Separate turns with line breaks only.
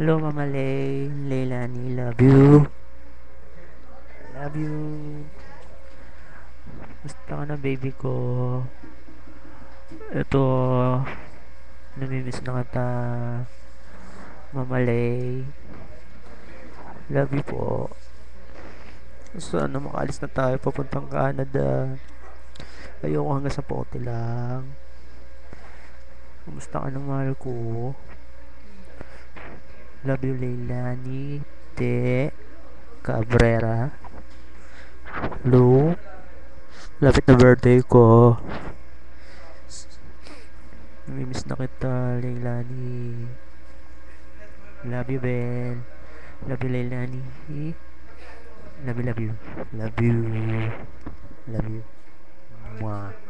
Hello, Mama Leilani, love you. Love you. Basta ka na, baby ko. Ito, namimiss na kita. Mama Lay. Love you po. Sana makaalis na tayo papuntang Canada. Ayoko hanggang sa pote lang. Kumusta ka na, mahal ko? Love you, Leilani. Te. Cabrera. Hello. Lapit na birthday ko. Namimiss na kita, Leilani. Love you, Ben. Love you, Leilani. Love you, love you. Love you. Love you. Mwah.